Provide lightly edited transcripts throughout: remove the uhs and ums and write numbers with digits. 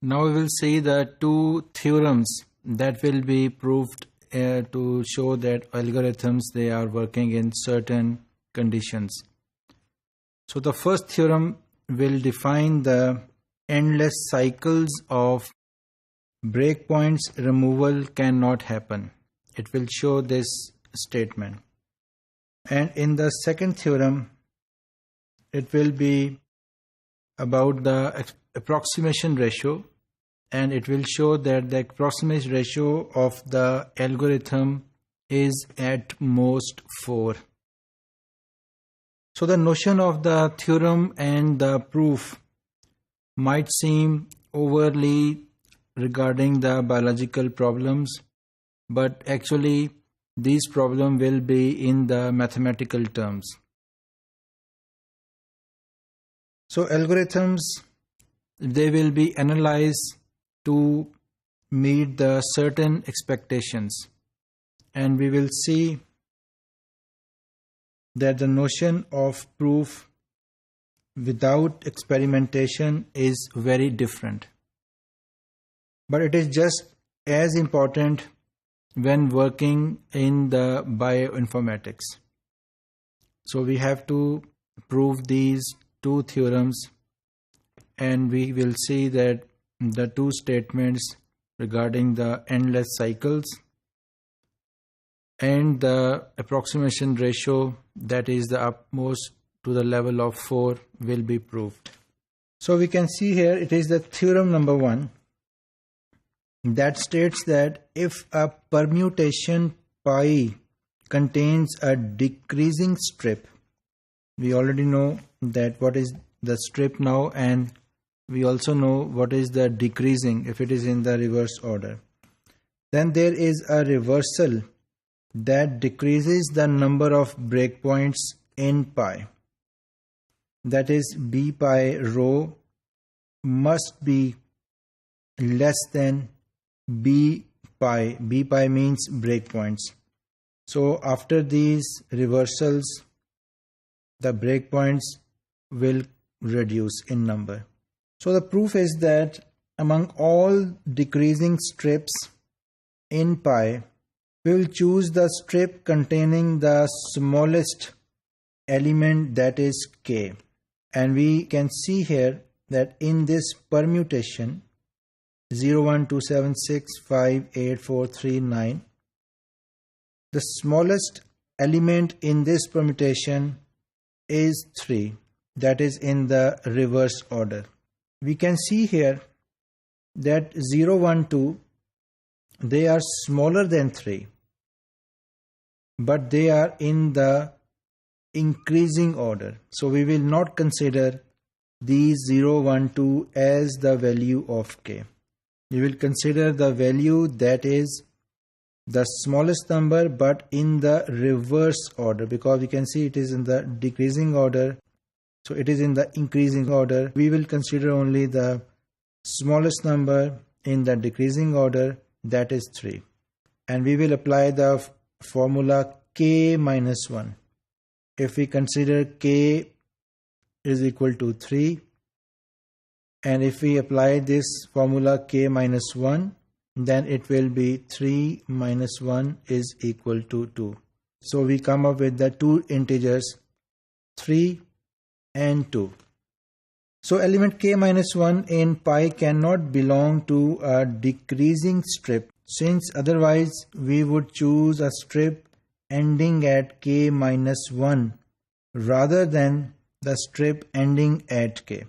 Now we will see the two theorems that will be proved to show that algorithms, they are working in certain conditions. So the first theorem will define the endless cycles of breakpoints removal cannot happen. It will show this statement. And in the second theorem, it will be about the approximation ratio, and it will show that the approximation ratio of the algorithm is at most 4. So the notion of the theorem and the proof might seem overly regarding the biological problems, but actually these problems will be in the mathematical terms. So algorithms, they will be analyzed to meet the certain expectations, and we will see that the notion of proof without experimentation is very different. But it is just as important when working in the bioinformatics. So we have to prove these two theorems, and we will see that the two statements regarding the endless cycles and the approximation ratio, that is the utmost to the level of 4, will be proved. So we can see here it is the theorem number 1 that states that if a permutation pi contains a decreasing strip, we already know that what is the strip now, and we also know what is the decreasing if it is in the reverse order. Then there is a reversal that decreases the number of breakpoints in pi. That is, b pi rho must be less than b pi. B pi means breakpoints. So after these reversals, the breakpoints will reduce in number. So the proof is that among all decreasing strips in pi, we will choose the strip containing the smallest element, that is k. And we can see here that in this permutation 01276584339, the smallest element in this permutation is 3, that is in the reverse order. We can see here that 0, 1, 2, they are smaller than 3, but they are in the increasing order. So we will not consider these 0, 1, 2 as the value of k. We will consider the value that is the smallest number but in the reverse order, because we can see it is in the decreasing order. So it is in the increasing order. We will consider only the smallest number in the decreasing order, that is 3. And we will apply the formula k minus 1. If we consider k is equal to 3, and if we apply this formula k minus 1, then it will be 3 minus 1 is equal to 2. So we come up with the two integers 3 and 2. So element k minus 1 in pi cannot belong to a decreasing strip, since otherwise we would choose a strip ending at k minus 1 rather than the strip ending at k.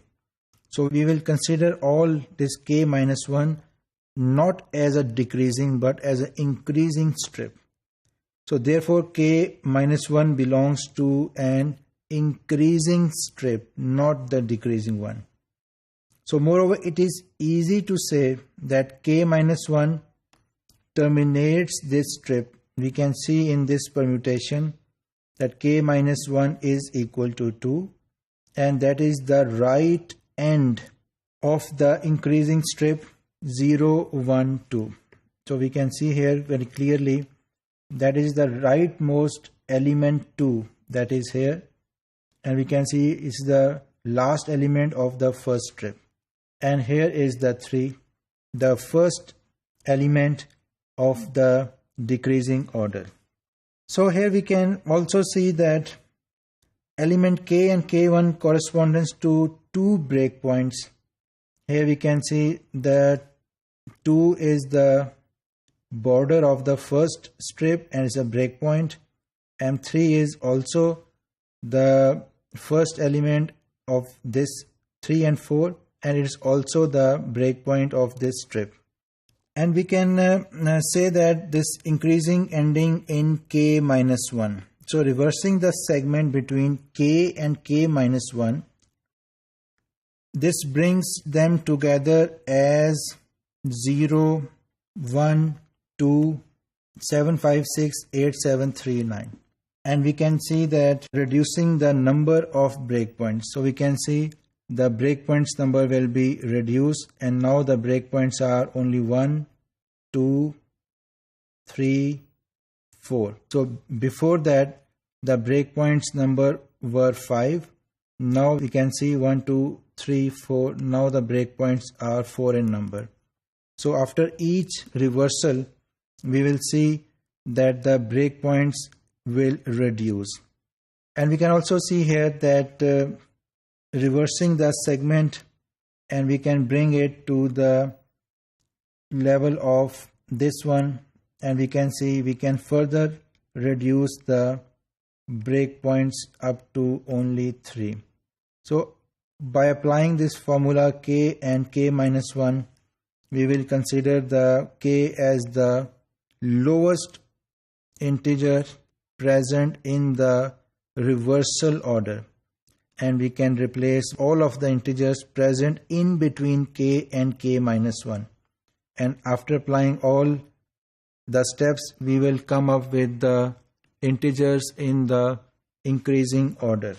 So we will consider all this k minus 1 not as a decreasing but as an increasing strip. So therefore k minus 1 belongs to an increasing strip, not the decreasing one. So moreover, it is easy to say that k minus 1 terminates this strip. We can see in this permutation that k minus 1 is equal to 2, and that is the right end of the increasing strip 0, 1, 2. So we can see here very clearly that is the rightmost element 2, that is here, and we can see it's the last element of the first strip, and here is the 3. the first element of the decreasing order. So here we can also see that element k and k1 corresponds to two breakpoints. Here we can see that 2 is the border of the first strip and is a breakpoint, and 3 is also the first element of this 3 and 4, and it is also the breakpoint of this strip. And we can say that this increasing ending in k minus 1. So reversing the segment between k and k minus 1, this brings them together as 0, 1, 2, 7, 5, 6, 8, 7, 3, 9. And we can see that reducing the number of breakpoints. So we can see the breakpoints number will be reduced, and now the breakpoints are only 1, 2, 3, 4. So before that the breakpoints number were 5. Now we can see 1, 2, 3, 4. Now the breakpoints are 4 in number. So after each reversal we will see that the breakpoints will reduce. And we can also see here that reversing the segment, and we can bring it to the level of this one, and we can see we can further reduce the breakpoints up to only 3. So by applying this formula k and k minus 1, we will consider the k as the lowest integer present in the reversal order, and we can replace all of the integers present in between k and k minus 1. And after applying all the steps, we will come up with the integers in the increasing order.